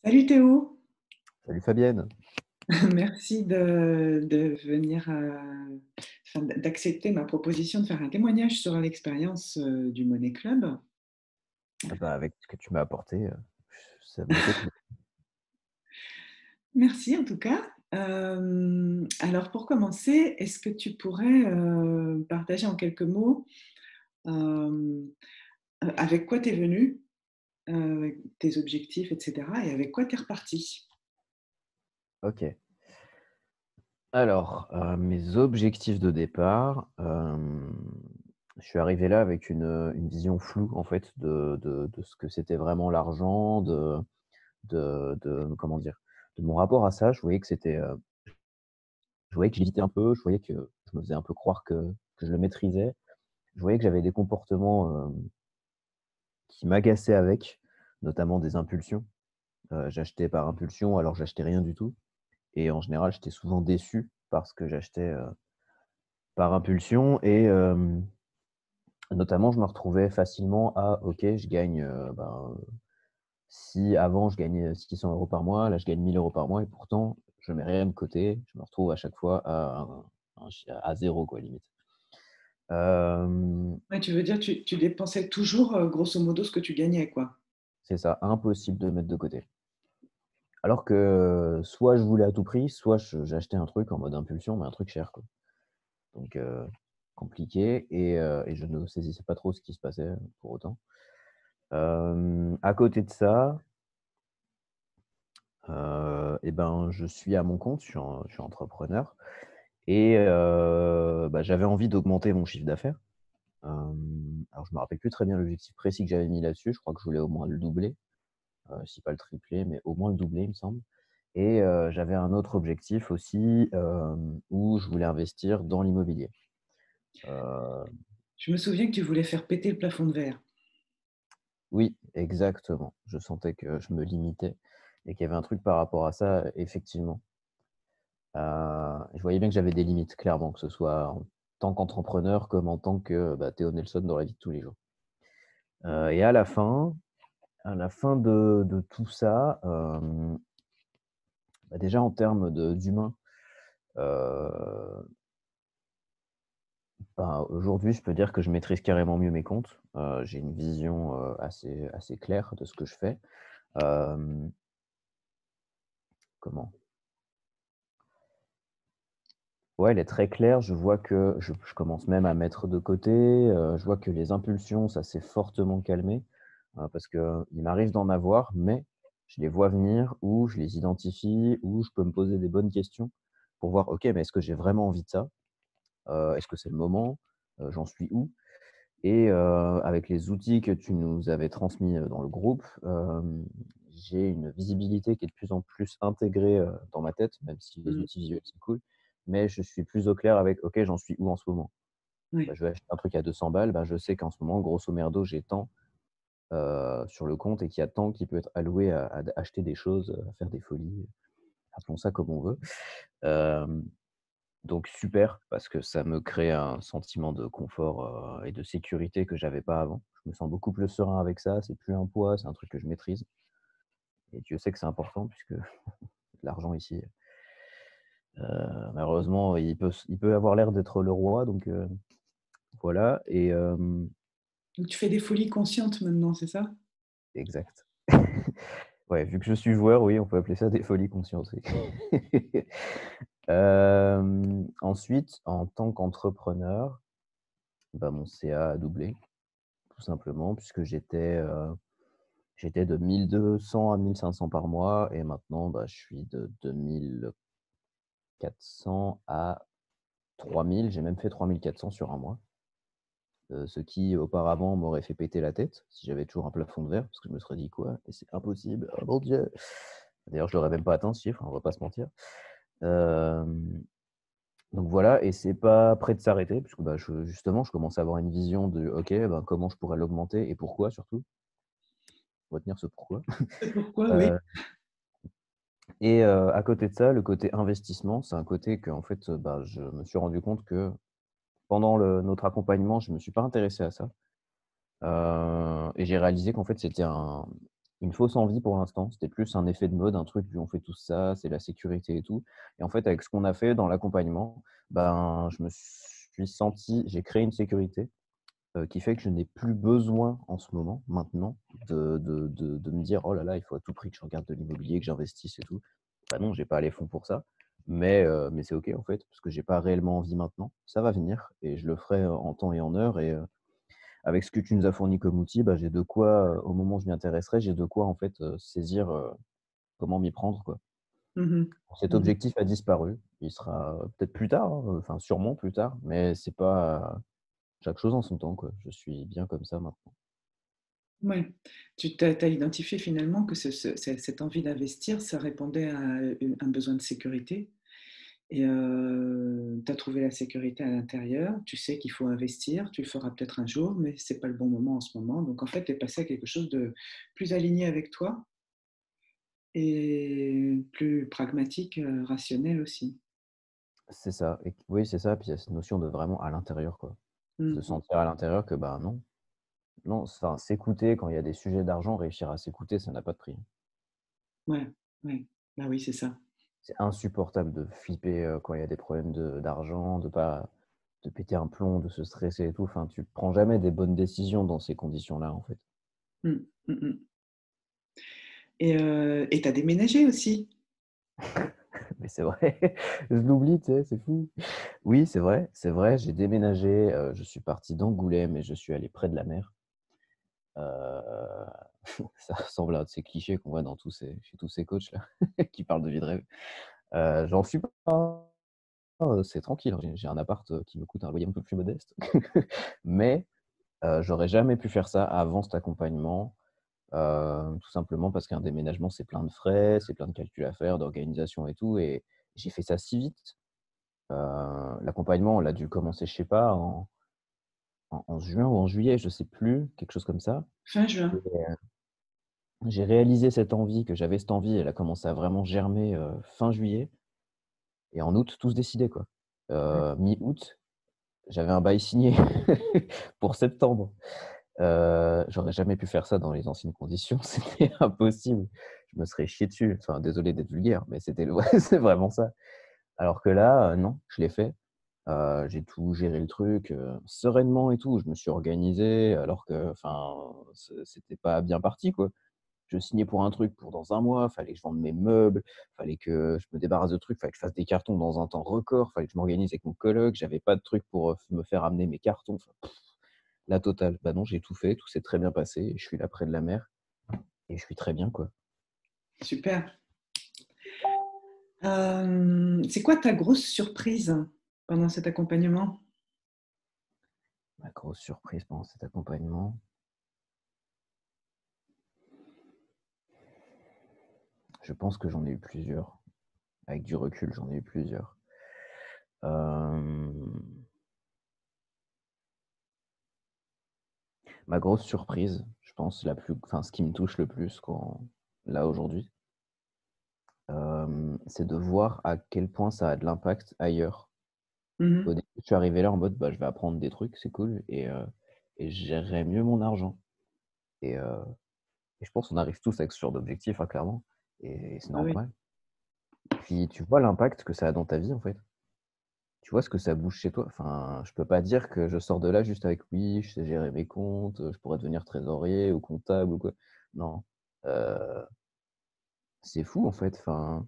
Salut Théo, Salut Fabienne. merci de venir, enfin, d'accepter ma proposition de faire un témoignage sur l'expérience du Money Club. Ah bah, avec ce que tu m'as apporté, ça me fait plaisir. Merci en tout cas. Alors pour commencer, est-ce que tu pourrais partager en quelques mots euh, avec quoi tu es venu, tes objectifs, etc. et avec quoi tu es reparti? Ok. Alors, mes objectifs de départ, je suis arrivé là avec une vision floue en fait de ce que c'était vraiment l'argent, comment dire, de mon rapport à ça. Je voyais que j'hésitais un peu, je voyais que je me faisais un peu croire que je le maîtrisais. Je voyais que j'avais des comportements qui m'agaçaient avec, notamment des impulsions. J'achetais par impulsion alors j'achetais rien du tout. Et en général, j'étais souvent déçu parce que j'achetais, par impulsion et notamment, je me retrouvais facilement à OK, je gagne, si avant je gagnais 600 € par mois, là je gagne 1 000 € par mois et pourtant je mets rien de côté. Je me retrouve à chaque fois à 0 quoi, limite. Hem, Ouais, tu veux dire, tu dépensais toujours grosso modo ce que tu gagnais, quoi. c'est ça, impossible de mettre de côté. Alors que, soit je voulais à tout prix, soit j'achetais un truc en mode impulsion, mais un truc cher, quoi. Donc compliqué et je ne saisissais pas trop ce qui se passait pour autant. À côté de ça, et ben, je suis à mon compte, je suis entrepreneur et bah, j'avais envie d'augmenter mon chiffre d'affaires. Alors je me rappelle plus très bien l'objectif précis que j'avais mis là-dessus. Je crois que je voulais au moins le doubler, si pas le tripler, mais au moins le doubler, il me semble et j'avais un autre objectif aussi, où je voulais investir dans l'immobilier. Heu Je me souviens que tu voulais faire péter le plafond de verre. Oui, exactement. Je sentais que je me limitais et qu'il y avait un truc par rapport à ça, effectivement. Je voyais bien que j'avais des limites, clairement, que ce soit en tant qu'entrepreneur comme en tant que, bah, Théo Nelson dans la vie de tous les jours. Et à la fin de tout ça, bah, déjà en termes d'humain, heu, ben, aujourd'hui, je peux dire que je maîtrise carrément mieux mes comptes. J'ai une vision, assez claire de ce que je fais. Hem, comment? Ouais, elle est très claire. Je vois que je commence même à mettre de côté, je vois que les impulsions, ça s'est fortement calmé, parce qu'il m'arrive d'en avoir, mais je les vois venir ou je les identifie ou je peux me poser des bonnes questions pour voir: «OK, mais est-ce que j'ai vraiment envie de ça? Est-ce que c'est le moment? J'en suis où?» Et avec les outils que tu nous avais transmis, dans le groupe, j'ai une visibilité qui est de plus en plus intégrée, dans ma tête, même si les Mm. outils visuels, c'est cool. Mais je suis plus au clair avec: «OK, j'en suis où en ce moment?» Bah, Oui. je vais acheter un truc à 200 balles, bah, je sais qu'en ce moment, grosso merdo, j'ai tant, sur le compte et qu'il y a tant qui peut être alloué à acheter des choses, à faire des folies, appelons ça comme on veut. Hem Donc super, parce que ça me crée un sentiment de confort, et de sécurité que j'avais pas avant. Je me sens beaucoup plus serein avec ça, c'est plus un poids, c'est un truc que je maîtrise et Dieu sait que c'est important puisque l'argent ici, malheureusement, il peut avoir l'air d'être le roi donc voilà et Donc tu fais des folies conscientes maintenant, c'est ça? exact. Ouais, vu que je suis joueur, oui, on peut appeler ça des folies conscientes, oui. Ensuite, en tant qu'entrepreneur, bah, mon CA a doublé, tout simplement puisque j'étais de 1 200 à 1 500 par mois et maintenant, bah, je suis de 2 400 à 3 000. J'ai même fait 3 400 sur un mois, ce qui auparavant m'aurait fait péter la tête si j'avais toujours un plafond de verre parce que je me serais dit: «Quoi? Mais c'est impossible, oh mon Dieu!» D'ailleurs, je l'aurais même pas atteint ce chiffre, hein, on va pas se mentir. Hem, donc voilà et c'est pas prêt de s'arrêter puisque, bah, je commence à avoir une vision de: «OK, ben, comment je pourrais l'augmenter et pourquoi surtout?» Retenir ce pourquoi. C'est pourquoi, oui. Heu Et à côté de ça, le côté investissement, c'est un côté que en fait, bah, je me suis rendu compte que pendant notre accompagnement, je me suis pas intéressé à ça, et j'ai réalisé qu'en fait, c'était une fausse envie pour l'instant. C'était plus un effet de mode, un truc du «on fait tous ça, c'est la sécurité et tout» et en fait, avec ce qu'on a fait dans l'accompagnement, ben, je me suis senti j'ai créé une sécurité, qui fait que je n'ai plus besoin en ce moment, maintenant, de me dire: «Oh là là, il faut à tout prix que je regarde de l'immobilier, que j'investisse et tout». Bah non, j'ai pas les fonds pour ça, mais c'est OK en fait, parce que j'ai pas réellement envie maintenant. Ça va venir et je le ferai en temps et en heure et avec ce que tu nous as fourni comme outil, bah, j'ai de quoi, au moment où je m'y intéresserai, j'ai de quoi en fait, saisir, comment m'y prendre, quoi. Mmh. Cet Mmh. objectif a disparu. Il sera peut-être plus tard, hein, enfin sûrement plus tard, mais c'est pas chaque chose en son temps, quoi. Je suis bien comme ça maintenant. Ouais. Tu as identifié finalement que cette envie d'investir, ça répondait à un besoin de sécurité et tu as trouvé la sécurité à l'intérieur. Tu sais qu'il faut investir, tu le feras peut-être un jour, mais c'est pas le bon moment en ce moment. Donc en fait, tu es passé à quelque chose de plus aligné avec toi et plus pragmatique, rationnel aussi. C'est ça et oui, c'est ça, puis il y a cette notion de vraiment à l'intérieur, quoi. De Mmh. sentir à l'intérieur que, bah, non, non, enfin, s'écouter quand il y a des sujets d'argent, réussir à s'écouter, ça n'a pas de prix. Ouais, ouais. Bah oui, c'est ça. C'est insupportable de flipper, quand il y a des problèmes d'argent, de péter un plomb, de se stresser et tout. Enfin, tu prends jamais des bonnes décisions dans ces conditions-là, en fait. Mmh. Mmh mh. Et tu as déménagé aussi? Mais c'est vrai, je l'oublie, tu sais, c'est fou. Oui, c'est vrai, j'ai déménagé, je suis parti d'Angoulême et je suis allé près de la mer. Heu, ça ressemble à un de ces clichés qu'on voit dans chez tous ces coachs-là qui parlent de vie de rêve. J'en suis pas, c'est tranquille, hein, j'ai un appart, qui me coûte un loyer un peu plus modeste. Mais j'aurais jamais pu faire ça avant cet accompagnement, tout simplement parce qu'un déménagement, c'est plein de frais, c'est plein de calculs à faire, d'organisation et tout et j'ai fait ça si vite. L'accompagnement, on l'a dû commencer, je sais pas, en juin ou en juillet, je sais plus, quelque chose comme ça Fin et juin. j'ai réalisé cette envie, que j'avais cette envie, elle a commencé à vraiment germer, fin juillet et en août, tout se décidait, quoi. Ouais. Mi-août, j'avais un bail signé pour septembre. J'aurais jamais pu faire ça dans les anciennes conditions, c'était impossible. Je me serais chié dessus. Enfin, désolé d'être vulgaire, mais c'était ouais, c'est vraiment ça. Alors que là, non, je l'ai fait. J'ai tout géré le truc, sereinement et tout. Je me suis organisé alors que, enfin, c'était pas bien parti, quoi. Je signais pour un truc pour dans un mois, fallait que je vende mes meubles, fallait que je me débarrasse de trucs, fallait que je fasse des cartons dans un temps record, fallait que je m'organise avec mon coloc, j'avais pas de truc pour, me faire amener mes cartons, enfin, la totale. Bah non, j'ai tout fait, tout s'est très bien passé, je suis là près de la mer et je suis très bien, quoi. Super. C'est quoi ta grosse surprise pendant cet accompagnement? Ma grosse surprise pendant cet accompagnement, je pense que j'en ai eu plusieurs. Avec du recul, j'en ai eu plusieurs. Hem, Ma grosse surprise, je pense ce qui me touche le plus là aujourd'hui, c'est de voir à quel point ça a de l'impact ailleurs. Mmh. Au début, je suis arrivé là en mode: «Bah, je vais apprendre des trucs, c'est cool et je gérerai mieux mon argent» et heu et je pense qu'on arrive tous avec ce genre d'objectif, hein, clairement et c'est Ah oui. normal. Puis tu vois l'impact que ça a dans ta vie, en fait. Tu vois ce que ça bouge chez toi? Enfin, je peux pas dire que je sors de là juste avec: «Oui, je sais gérer mes comptes, je pourrais devenir trésorier ou comptable ou quoi». Non, heu, c'est fou, en fait. Enfin,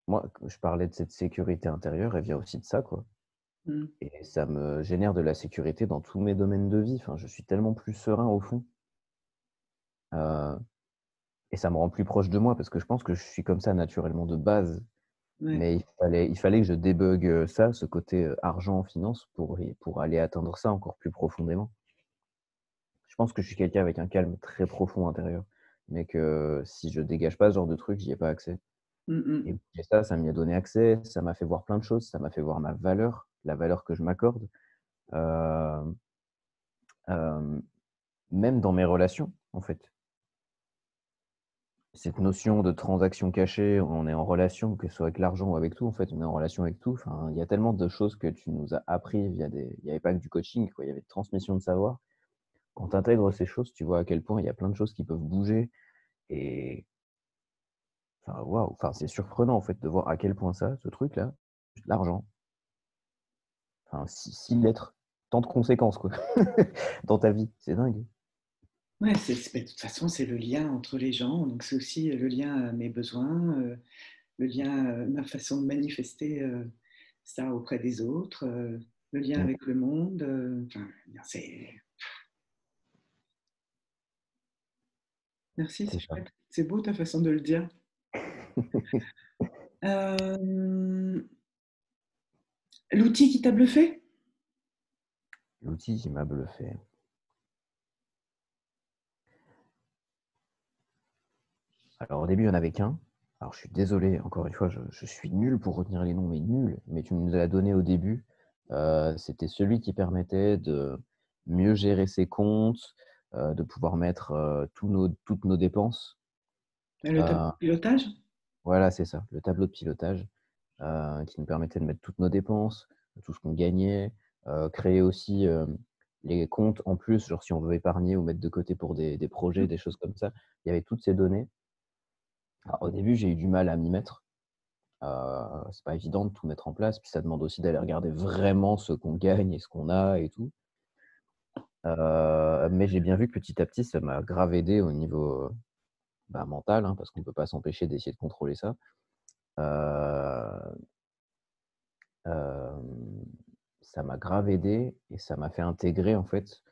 moi, quand je parlais de cette sécurité intérieure, elle vient aussi de ça, quoi Mmh. et ça me génère de la sécurité dans tous mes domaines de vie. Enfin, je suis tellement plus serein au fond, heu et ça me rend plus proche de moi parce que je pense que je suis comme ça naturellement de base, Ouais. mais il fallait que je débug, ça, ce côté, argent, finance pour aller atteindre ça encore plus profondément. Je pense que je suis quelqu'un avec un calme très profond intérieur, mais que si je dégage pas ce genre de truc, j'y ai pas accès Mmh mh. et ça m'y a donné accès, ça m'a fait voir plein de choses, ça m'a fait voir ma valeur, la valeur que je m'accorde, hem, hem, même dans mes relations, en fait. Cette notion de transaction cachée, on est en relation, que ce soit avec l'argent ou avec tout, en fait, on est en relation avec tout. Enfin, il y a tellement de choses que tu nous as appris il y avait pas que du coaching, quoi, il y avait de transmission de savoir. Quand tu intègres ces choses, tu vois à quel point il y a plein de choses qui peuvent bouger. Et enfin, waouh, enfin, c'est surprenant en fait de voir à quel point ça, ce truc-là, l'argent, enfin, 6 lettres, tant de conséquences quoi, dans ta vie, c'est dingue. Ouais, de toute façon, c'est le lien entre les gens. Donc, c'est aussi le lien à mes besoins, le lien, ma façon de manifester ça auprès des autres, le lien Mm, avec le monde. Enfin, c'est... Merci, c'est c'est ça. chouette. C'est beau ta façon de le dire. Euh, L'outil qui t'a bluffé? L'outil qui m'a bluffé. Alors au début, il n'y en avait qu'un. Alors je suis désolé, encore une fois, je suis nul pour retenir les noms, mais nul. Mais tu nous l'as donné au début. C'était celui qui permettait de mieux gérer ses comptes, de pouvoir mettre toutes nos dépenses. Le tableau Euh, de pilotage? voilà, c'est ça, le tableau de pilotage qui nous permettait de mettre toutes nos dépenses, tout ce qu'on gagnait, créer aussi les comptes en plus, genre si on veut épargner ou mettre de côté pour des projets, des choses comme ça. Il y avait toutes ces données. Alors, au début, j'ai eu du mal à m'y mettre. C'est pas évident de tout mettre en place, puis ça demande aussi d'aller regarder vraiment ce qu'on gagne et ce qu'on a et tout. Mais j'ai bien vu que petit à petit, ça m'a grave aidé au niveau mental, hein, parce qu'on peut pas s'empêcher d'essayer de contrôler ça. Euh, euh, Ça m'a grave aidé et ça m'a fait intégrer en fait,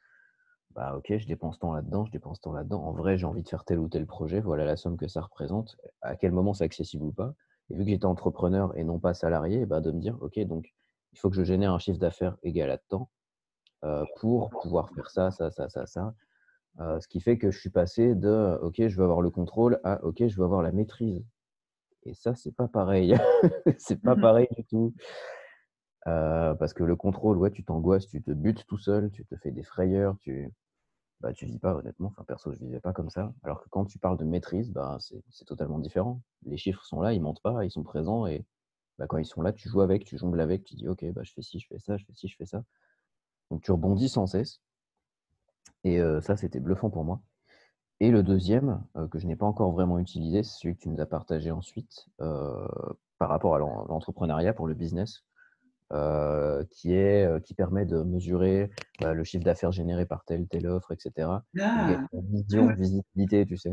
bah ok, je dépense tant là-dedans, je dépense tant là-dedans. En vrai, j'ai envie de faire tel ou tel projet, voilà la somme que ça représente, à quel moment c'est accessible ou pas. Et vu que j'étais entrepreneur et non pas salarié, bah, de me dire, ok, donc il faut que je génère un chiffre d'affaires égal à temps pour pouvoir faire ça, ça, ça, ça, ça. Ce qui fait que je suis passé de, ok, je veux avoir le contrôle à, ok, je veux avoir la maîtrise. Et ça, c'est pas pareil. C'est pas Mhm. pareil du tout. Parce que le contrôle, ouais, tu t'angoisses, tu te butes tout seul, tu te fais des frayeurs, tu vis pas honnêtement. Enfin, perso, je vivais pas comme ça. Alors que quand tu parles de maîtrise, bah, c'est totalement différent. Les chiffres sont là, ils mentent pas, ils sont présents et bah, quand ils sont là, tu joues avec, tu jongles avec, tu dis ok, bah, je fais ci, je fais ça, je fais ci, je fais ça. Donc tu rebondis sans cesse. Et ça, c'était bluffant pour moi. Et le deuxième, que je n'ai pas encore vraiment utilisé, c'est celui que tu nous as partagé ensuite par rapport à l'entrepreneuriat pour le business. Qui permet de mesurer le chiffre d'affaires généré par telle offre, etc. Et de gagner Ah, en ouais, ouais. visibilité, tu sais.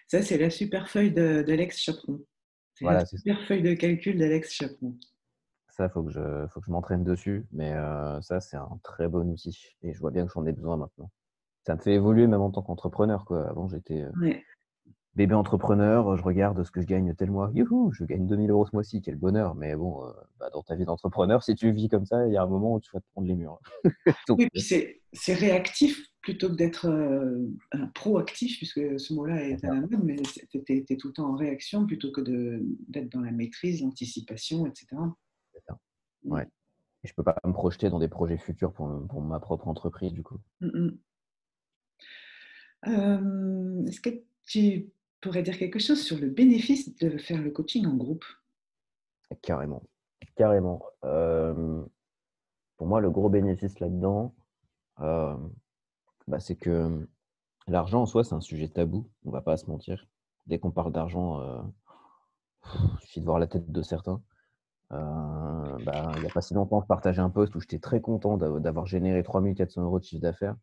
Ça, c'est la super feuille d'Alex Chaperon. C'est la Voilà, c'est ça. super feuille de calcul d'Alex Chaperon. Ça, faut que je m'entraîne dessus. Mais ça, c'est un très bon outil. Et je vois bien que j'en ai besoin maintenant. Ça me fait évoluer même en tant qu'entrepreneur, quoi. Avant, j'étais Ouais. bébé entrepreneur. Je regarde ce que je gagne tel mois. Youhou, je gagne 2000 € ce mois-ci. Quel bonheur. Mais bon, dans ta vie d'entrepreneur, si tu vis comme ça, il y a un moment où tu vas te prendre les murs. Donc, Oui, puis c'est réactif plutôt que d'être proactif, puisque ce mot-là c'est est à ça. la mode, mais t'es tout le temps en réaction plutôt que d'être dans la maîtrise, l'anticipation, etc. C'est ça. Ouais. Mm, Et je peux pas me projeter dans des projets futurs pour ma propre entreprise, du coup. mm, mm. Est-ce que tu pourrais dire quelque chose sur le bénéfice de faire le coaching en groupe? Carrément. Carrément. Pour moi, le gros bénéfice là-dedans, euh, c'est que l'argent en soi, c'est un sujet tabou. On va pas se mentir. Dès qu'on parle d'argent, il suffit de voir la tête de certains. Il n'y a pas si longtemps, je partageais un post où j'étais très content d'avoir généré 3 400 € de chiffre d'affaires.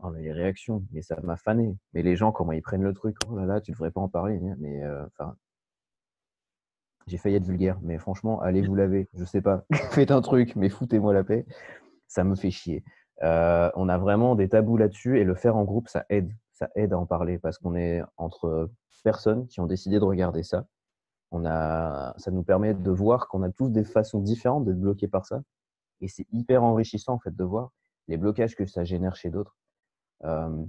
Oh, mais les réactions, mais ça m'a fané. Mais les gens, comment ils prennent le truc? Oh là là, tu devrais pas en parler. Mais enfin, j'ai failli être vulgaire, mais franchement, allez vous laver. Je sais pas. Faites un truc, mais foutez-moi la paix. Ça me fait chier. On a vraiment des tabous là-dessus et le faire en groupe, ça aide. Ça aide à en parler parce qu'on est entre personnes qui ont décidé de regarder ça. Ça nous permet de voir qu'on a tous des façons différentes d'être bloqués par ça. Et c'est hyper enrichissant en fait de voir les blocages que ça génère chez d'autres. Euh,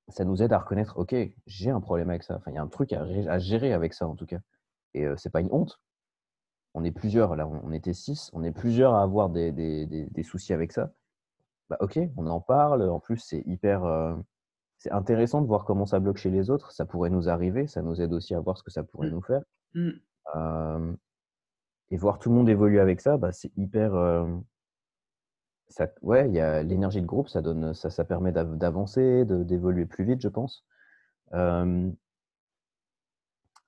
Ça nous aide à reconnaître, ok, j'ai un problème avec ça. Enfin, il y a un truc à gérer avec ça en tout cas. Et c'est pas une honte. On est plusieurs, là, on était 6, on est plusieurs à avoir des soucis avec ça. Bah, ok, on en parle. En plus, c'est intéressant de voir comment ça bloque chez les autres. Ça pourrait nous arriver. Ça nous aide aussi à voir ce que ça pourrait Mm, nous faire. mm, Euh, et voir tout le monde évoluer avec ça, c'est hyper. Ouais, il y a l'énergie de groupe, ça donne, ça permet d'avancer, d'évoluer plus vite, je pense. Hem,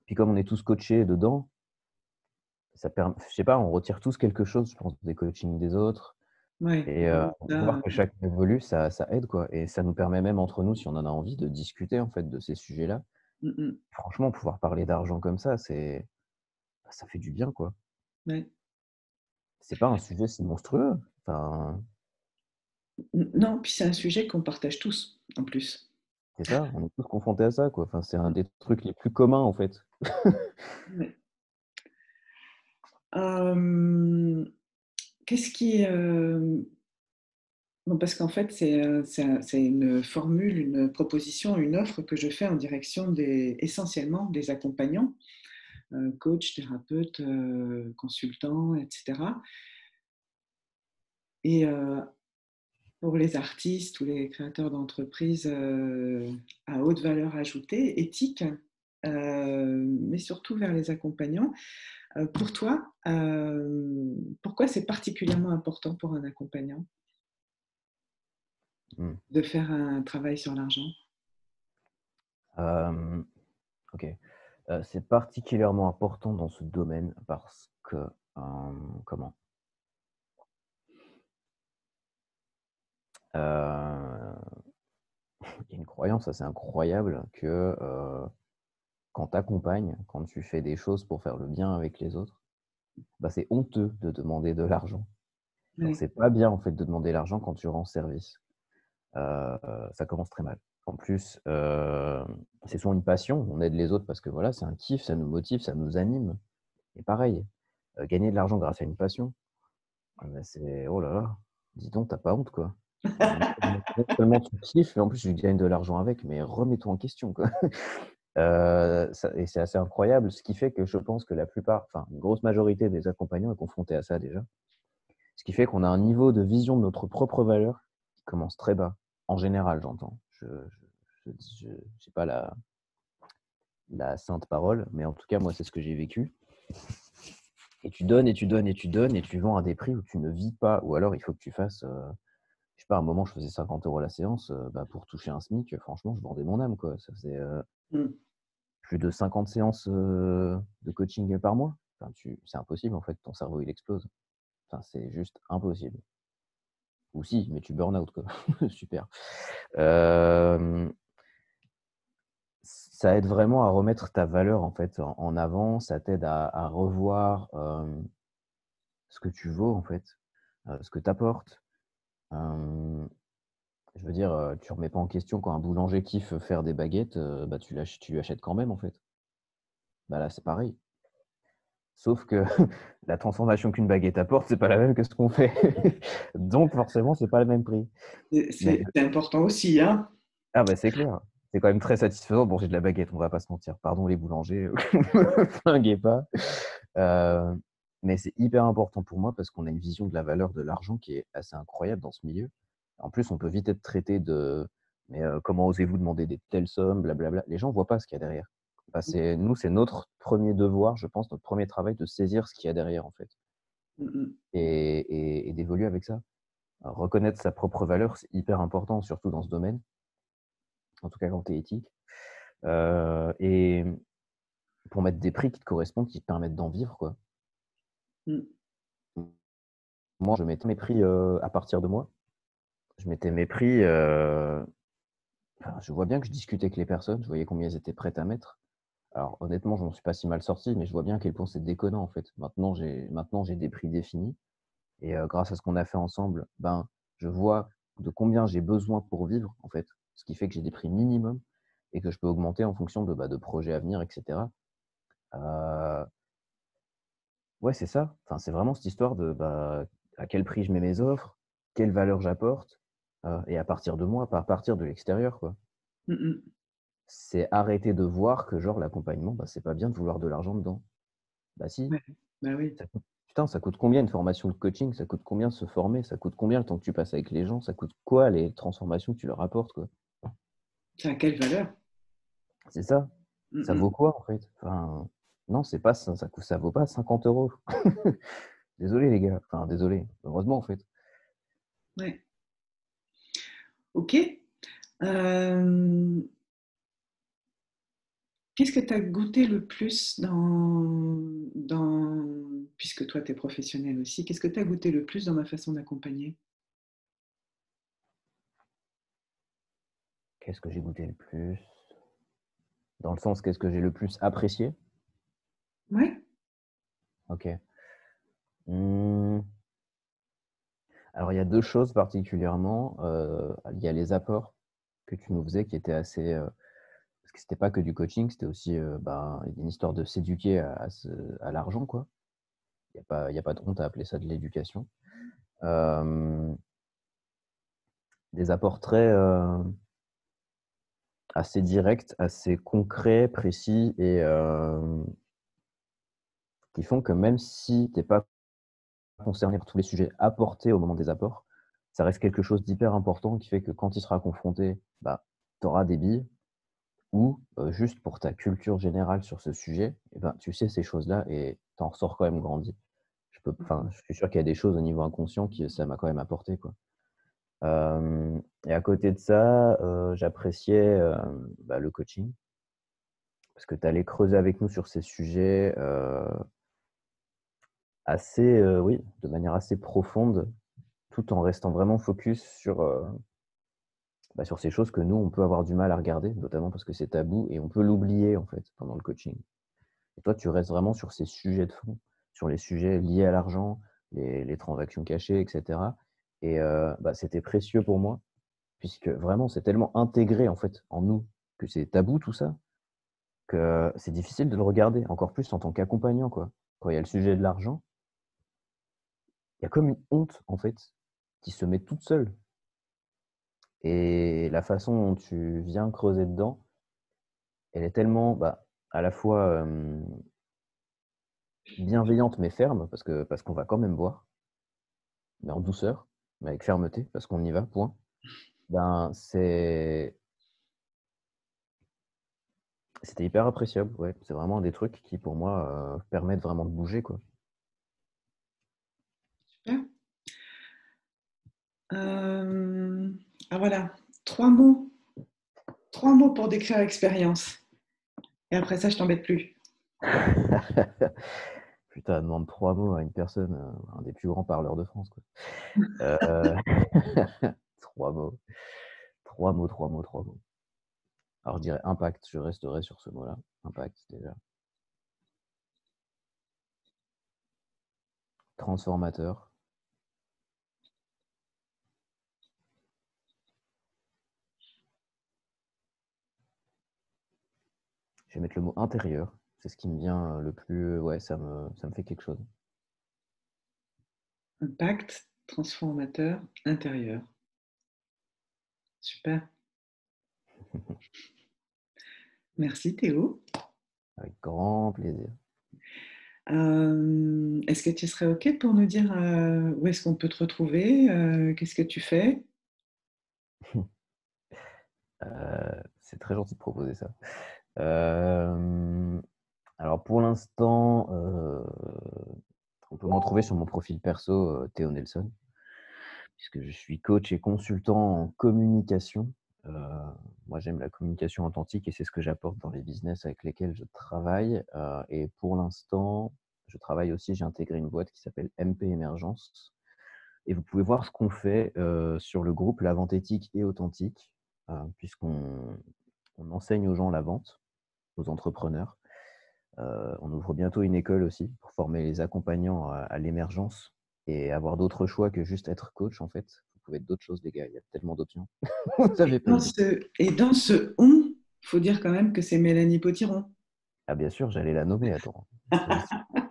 Puis comme on est tous coachés dedans, ça permet, je sais pas, on retire tous quelque chose, je pense, des coachings des autres Ouais, et ça, voir que chacun évolue, ça aide, quoi, et ça nous permet même entre nous, si on en a envie, de discuter, en fait, de ces sujets-là. mmh mh, Franchement, pouvoir parler d'argent comme ça fait du bien, quoi. ouais. C'est pas un sujet si monstrueux, enfin, N non, puis c'est un sujet qu'on partage tous, en plus. c'est ça, on est tous confrontés à ça, quoi. Enfin, c'est un des trucs les plus communs, en fait. Ouais. Hem, qu'est-ce qui, bon, parce qu'en fait, c'est une formule, une proposition, une offre que je fais en direction essentiellement des accompagnants, coachs, thérapeutes, consultants, et cetera. Et pour les artistes ou les créateurs d'entreprises, à haute valeur ajoutée, éthique, mais surtout vers les accompagnants. Pour toi, pourquoi c'est particulièrement important pour un accompagnant Mmh. de faire un travail sur l'argent? Hem, OK. C'est particulièrement important dans ce domaine parce que, comment? Heu, il y a une croyance assez incroyable que, quand tu accompagnes, quand tu fais des choses pour faire le bien avec les autres, bah, c'est honteux de demander de l'argent. Genre, Ouais, c'est pas bien, en fait, de demander l'argent quand tu rends service. Heu, Ça commence très mal. En plus, c'est souvent une passion. On aide les autres parce que, voilà, c'est un kiff, ça nous motive, ça nous anime, et pareil, gagner de l'argent grâce à une passion, ah bah, c'est, oh là là, dis donc, tu as pas honte, quoi. Non seulement tu kiffes, mais en plus tu gagnes de l'argent avec, mais remets-toi en question, quoi. Ça, et c'est assez incroyable, ce qui fait que je pense que la plupart, enfin, une grosse majorité des accompagnants est confrontée à ça déjà. Ce qui fait qu'on a un niveau de vision de notre propre valeur qui commence très bas. En général, j'entends. Je j'ai pas la sainte parole, mais en tout cas, moi, c'est ce que j'ai vécu. Et tu donnes et tu donnes et tu donnes et tu vends à des prix où tu ne vis pas. Ou alors, il faut que tu fasses, je sais pas, à un moment, je faisais 50 € la séance, bah, pour toucher un SMIC, franchement, je vendais mon âme, quoi. Ça faisait, mmh, plus de 50 séances, de coaching par mois. Enfin, c'est impossible, en fait, ton cerveau, il explose. Enfin, c'est juste impossible. Ou si, mais tu burn out, quoi. Super. Hem, Ça aide vraiment à remettre ta valeur, en fait, en avant. Ça t'aide à revoir, ce que tu vaux, en fait, ce que tu apportes. Hem, je veux dire, tu remets pas en question quand un boulanger kiffe faire des baguettes, bah, tu lui achètes quand même, en fait. Bah, là, c'est pareil. Sauf que la transformation qu'une baguette apporte, c'est pas la même que ce qu'on fait. Donc forcément, c'est pas le même prix. Mais c'est important aussi, hein? ah bah, c'est clair. C'est quand même très satisfaisant de manger de la baguette, on va pas se mentir. Pardon les boulangers, me flinguez pas. Heu, mais c'est hyper important pour moi parce qu'on a une vision de la valeur de l'argent qui est assez incroyable dans ce milieu. En plus, on peut vite être traité de: «Mais, comment osez-vous demander des telles sommes, blablabla». Les gens voient pas ce qu'il y a derrière. Bah, c'est notre premier devoir, je pense, notre premier travail de saisir ce qu'il y a derrière, en fait, Mmh mh. et d'évoluer avec ça. Reconnaître sa propre valeur, c'est hyper important, surtout dans ce domaine, en tout cas quand tu es éthique. Et pour mettre des prix qui te correspondent, qui te permettent d'en vivre, quoi. Mmh. Moi, je mettais mes prix, à partir de moi. Je mettais mes prix, enfin, je vois bien que je discutais avec les personnes, je voyais combien elles étaient prêtes à mettre. Alors honnêtement, je m'en suis pas si mal sorti, mais je vois bien à quel point c'est déconnant, en fait. Maintenant j'ai des prix définis et grâce à ce qu'on a fait ensemble, ben, je vois de combien j'ai besoin pour vivre, en fait. Ce qui fait que j'ai des prix minimums et que je peux augmenter en fonction de, bah, de projets à venir, et cetera. Heu Ouais, c'est ça. Enfin, c'est vraiment cette histoire de, bah, à quel prix je mets mes offres, quelle valeur j'apporte, et à partir de moi, pas à partir de l'extérieur, quoi. Mmh mh. C'est arrêter de voir que genre l'accompagnement, bah, c'est pas bien de vouloir de l'argent dedans. Bah si, Ouais, bah oui. ça coûte, putain, ça coûte combien une formation de coaching? Ça coûte combien se former? Ça coûte combien le temps que tu passes avec les gens? Ça coûte quoi les transformations que tu leur apportes, quoi? Ça a quelle valeur? C'est ça. Mmh Ça mh. vaut quoi, en fait? Enfin, non, c'est pas ça vaut pas 50 €. Désolé les gars, enfin désolé, heureusement, en fait. Ouais. OK. Hem, Qu'est-ce que tu as goûté le plus puisque toi tu es professionnel aussi, qu'est-ce que tu as goûté le plus dans ma façon d'accompagner? Qu'est-ce que j'ai goûté le plus? Dans le sens, qu'est-ce que j'ai le plus apprécié? Ouais, Ok. Hmm. Alors, il y a deux choses particulièrement. Il y a les apports que tu nous faisais qui étaient assez. Parce que c'était pas que du coaching, c'était aussi une histoire de s'éduquer à l'argent, quoi. Il y a pas de honte à appeler ça de l'éducation. Euh, des apports très assez directs, assez concrets, précis et qui font que même si tu n'es pas concerné par tous les sujets apportés au moment des apports, ça reste quelque chose d'hyper important qui fait que quand il sera confronté, tu auras des billes ou juste pour ta culture générale sur ce sujet, tu sais ces choses-là et tu en ressors quand même grandi. Je suis sûr qu'il y a des choses au niveau inconscient qui ça m'a quand même apporté, quoi. Et à côté de ça, j'appréciais le coaching parce que tu allais creuser avec nous sur ces sujets assez, oui, de manière assez profonde, tout en restant vraiment focus sur ces choses que nous, on peut avoir du mal à regarder, notamment parce que c'est tabou et on peut l'oublier en fait pendant le coaching. Et toi, tu restes vraiment sur ces sujets de fond, sur les sujets liés à l'argent, les transactions cachées, etc. Et c'était précieux pour moi, puisque vraiment, c'est tellement intégré en fait en nous que c'est tabou tout ça, que c'est difficile de le regarder, encore plus en tant qu'accompagnant, quoi. Quand il y a le sujet de l'argent, il y a comme une honte en fait qui se met toute seule. Et la façon dont tu viens creuser dedans, elle est tellement à la fois bienveillante mais ferme, parce qu'on va quand même voir, mais en douceur, mais avec fermeté, parce qu'on y va, point. C'était hyper appréciable, ouais. C'est vraiment un des trucs qui, pour moi, permettent vraiment de bouger, quoi. super. Voilà, trois mots, trois mots pour décrire l'expérience. Et après ça, je t'embête plus. Putain, demande 3 mots à une personne, un des plus grands parleurs de France, quoi. Euh, 3 mots. 3 mots, 3 mots, 3 mots. Alors, je dirais impact, je resterai sur ce mot-là. Impact, déjà. Transformateur. Je vais mettre le mot intérieur. C'est ce qui me vient le plus. Ouais, ça me fait quelque chose. Impact, transformateur, intérieur. Super. Merci Théo. Avec grand plaisir. Est-ce que tu serais OK pour nous dire où est-ce qu'on peut te retrouver? Qu'est-ce que tu fais? C'est très gentil de proposer ça. Euh, alors, pour l'instant, on peut me retrouver sur mon profil perso, Théo Nelson, puisque je suis coach et consultant en communication. Euh, Moi, j'aime la communication authentique et c'est ce que j'apporte dans les business avec lesquels je travaille. Et pour l'instant, je travaille aussi, j'ai intégré une boîte qui s'appelle MP Émergence. Et vous pouvez voir ce qu'on fait sur le groupe La Vente éthique et authentique, puisqu'on enseigne aux gens la vente, aux entrepreneurs. On ouvre bientôt une école aussi pour former les accompagnants à l'émergence et avoir d'autres choix que juste être coach, en fait. Vous pouvez être d'autres choses, les gars. Il y a tellement d'options. Vous n'avez pas idée. Et dans ce on, il faut dire quand même que c'est Mélanie Potiron. Ah, bien sûr, j'allais la nommer. Attends.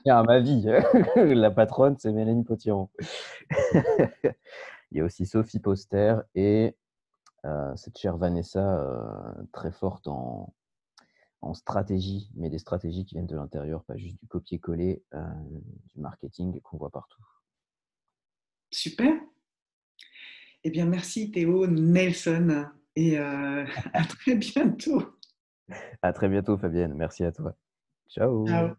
Tiens, à ma vie. La patronne, c'est Mélanie Potiron. Il y a aussi Sophie Poster et cette chère Vanessa, très forte en stratégie, mais des stratégies qui viennent de l'intérieur, pas juste du copier-coller, du marketing qu'on voit partout. Super. Eh bien, merci Théo Nelson et à très bientôt. À très bientôt, Fabienne. Merci à toi. Ciao. Ciao.